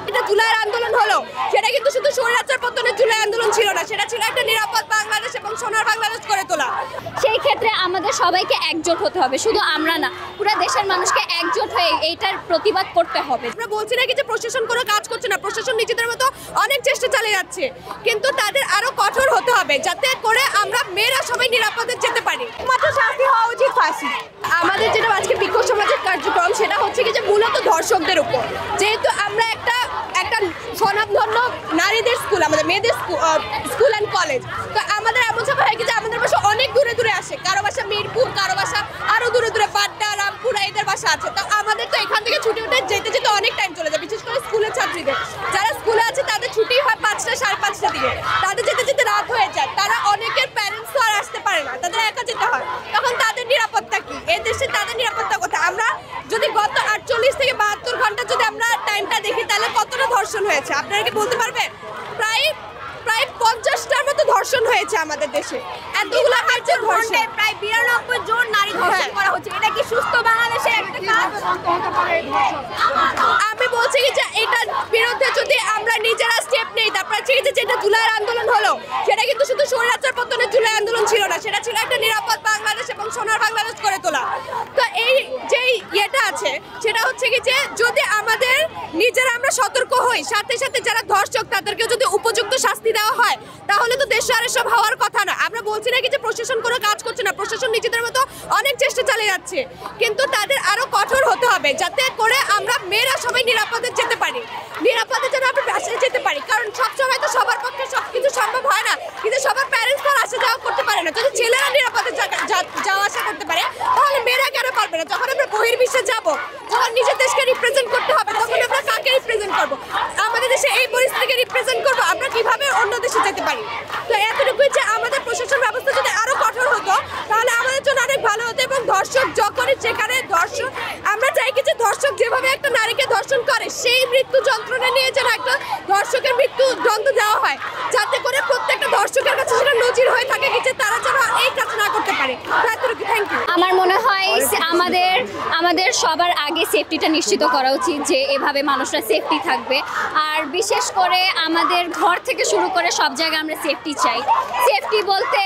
এটা জুলাইয়ের আন্দোলন হলো, সেটা কিন্তু শুধু স্বৈরাচার পতনের জুলাই আন্দোলন ছিল না, সেটা ছিল একটা নিরাপদ বাংলাদেশ এবং সোনার বাংলাদেশ করে তোলা। সেই ক্ষেত্রে আমাদের সবাইকে একজোট হতে হবে, শুধু আমরা না, পুরো দেশের মানুষকে একজোট হয়ে এইটার প্রতিবাদ করতে হবে। আমরা বলছি না কি যে প্রশাসন কোনো কাজ করছে না, প্রশাসন নিজেদের মতো অনেক চেষ্টা চালিয়ে যাচ্ছে, কিন্তু তাদের আরো কঠোর হতে হবে যাতে করে আমরা মেয়েরা সবাই নিরাপদে যেতে পারি। মাত্র শাস্তি হওয়া উচিত ফাঁসি। আমাদের যেটা আজকে বিক্ষোভ সমাজের কার্যক্রম সেটা হচ্ছে কি যে মূলত ধর্ষকদের উপর, যেহেতু আমরা একটা স্বনামধন্য নারীদের স্কুল, আমাদের মেয়েদের স্কুল অ্যান্ড কলেজ, তো আমাদের এমন সময় হয় কি যে আমাদের বাসা অনেক দূরে দূরে আসে, কারো বাসা মিরপুর, কারো বাসা আরো দূরে দূরে বাড্ডা, রামপুর, এদের বাসা আছে। তো আমাদের তো এখান থেকে ছুটি উঠে যেতে যেতে অনেক টাইম চলে যায়, বিশেষ করে স্কুলের ছাত্রীদের। যারা স্কুলে আছে তাদের ছুটি হয় 5টা 5:30টার দিকে, তাদের যেতে যেতে রাত হয়ে যায়। তারা অনেকের প্যারেন্টস তো আর আসতে পারে না, তাদের একা যেতে হয়। তখন তাদের নিরাপত্তা কি? এই দেশে তাদের নিরাপত্তা কোথায়? আমরা যদি গত 48 থেকে 72 ঘন্টা যদি আমরা টাইমটা দেখি তাহলে কতটা ধর্ষণ হয়েছে আপনারা কি বলতে পারবেন? প্রায় 50টার মতো ধর্ষণ হয়েছে আমাদের দেশে। এতগুলো হচ্ছে ধর্ষণ, প্রায় 92 জন নারী ধর্ষণ করা হচ্ছে। এটা কি সুস্থ বাংলাদেশের একটা কাজ? আমি বলছি কি যে এটার বিরুদ্ধে যদি আমরা নিজেরা স্টেপ নেই, তারপর যেটা জুলাইয়ের আন্দোলন হলো, সেটা কিন্তু শুধু স্বৈরাচার পতনের জুলাই আন্দোলন ছিল না, সেটা ছিল একটা নিরাপদ বাংলাদেশ এবং সোনার বাংলাদেশ করে তোলা। তো এই যে ইয়েটা আছে সেটা হচ্ছে কি যে যদি আমাদের নিজেরা আমরা সতর্ক হই, সাথে সাথে যারা ধর্ষক তাদেরকে যদি উপযুক্ত শাস্তি দেওয়া হয়, তাহলে তো দেশে আর এসব হওয়ার কথা না। আমরা বলছি না কি যে প্রশাসন কোনো কাজ করছে না, প্রশাসন নিজেদের মতো অনেক চেষ্টা চালিয়ে যাচ্ছে, কিন্তু তাদের আরো কঠোর হতে হবে যাতে করে আমরা মেয়েরা সবাই নিরাপদে যেতে পারি, নিরাপদে যেন আমরা বাসায় যেতে পারি। কারণ সবসময় তো সবার পক্ষে সবকিছু সম্ভব হয় না, কিন্তু সবার প্যারেন্টস তো আসা যাওয়া করতে পারে না। যদি ছেলেরা নিরাপদে যাওয়া আসা করতে পারে তাহলে মেয়েরা কেন পারবে না? যখন আমরা বহির্বিশ্বে যাব, যখন নিজের দেশকে রিপ্রেজেন্ট করতে হবে, তখন আমরা কাকে রিপ্রেজেন্ট করবো? আমাদের দেশে এই পরিস্থিতিকে রিপ্রেজেন্ট করবো, আমরা কিভাবে অন্য দেশে যেতে পারি? তো এতটুকুই যে আমাদের প্রশাসন ব্যবস্থা যদি আরো কঠোর হতো তাহলে আমাদের জন্য অনেক ভালো হতো। এবং ধর্ষক যখনই যেখানে ধর্ষক, আমরা চাই কি যে ধর্ষক যেভাবে একটা নারীকে ধর্ষণ করে সেই মৃত্যু যন্ত্রণা নিয়ে যেন একটা ধর্ষকের মৃত্যু দণ্ড দেওয়া হয়, যাতে করে প্রত্যেকটা ধর্ষকের কাছে সেটা নজির হয়ে থাকে কি যে তারা যেন এই কাজ না করতে পারে। এতটুকু, থ্যাংক ইউ। আমার মনে হয় আমাদের সবার আগে সেফটিটা নিশ্চিত করা উচিত, যে এভাবে মানুষরা সেফটি থাকবে। আর বিশেষ করে আমাদের ঘর থেকে শুরু করে সব জায়গায় আমরা সেফটি চাই। সেফটি বলতে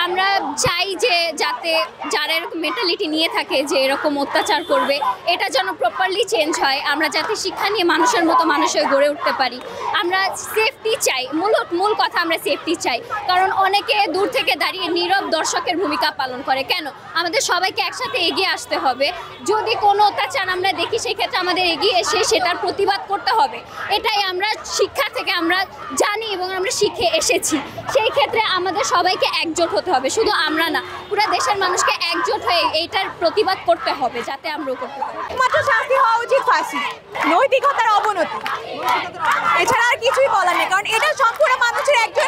আমরা চাই যে যাতে যারা এরকম মেন্টালিটি নিয়ে থাকে যে এরকম অত্যাচার করবে, এটা যেন প্রপারলি চেঞ্জ হয়। আমরা যাতে শিক্ষা নিয়ে মানুষের মতো মানুষ হয়ে গড়ে উঠতে পারি। আমরা সেফটি চাই, মূল কথা আমরা সেফটি চাই। কারণ অনেকে দূর থেকে দাঁড়িয়ে নীরব দর্শকের ভূমিকা পালন করে। কেন? আমাদের সবাইকে একসাথে এগিয়ে আসতে হবে। যদি কোনো অত্যাচার আমরা দেখি সেই ক্ষেত্রে আমাদের এগিয়ে এসে সেটার প্রতিবাদ করতে হবে। এটাই আমরা শিক্ষা থেকে আমরা জানি এবং আমরা শিখে এসেছি। সেই ক্ষেত্রে আমাদের সবাইকে একজোট হতে হবে, শুধু আমরা না, পুরো দেশের মানুষকে একজোট হয়ে এইটার প্রতিবাদ করতে হবে যাতে আমরাও করতে পারি। মাত্র শাস্তি হওয়া উচিত ফাঁসি। নৈতিকতার অবনতি, এছাড়া আর কিছুই বলার নেই। কারণ এটা সম্পূর্ণ মানুষের একটা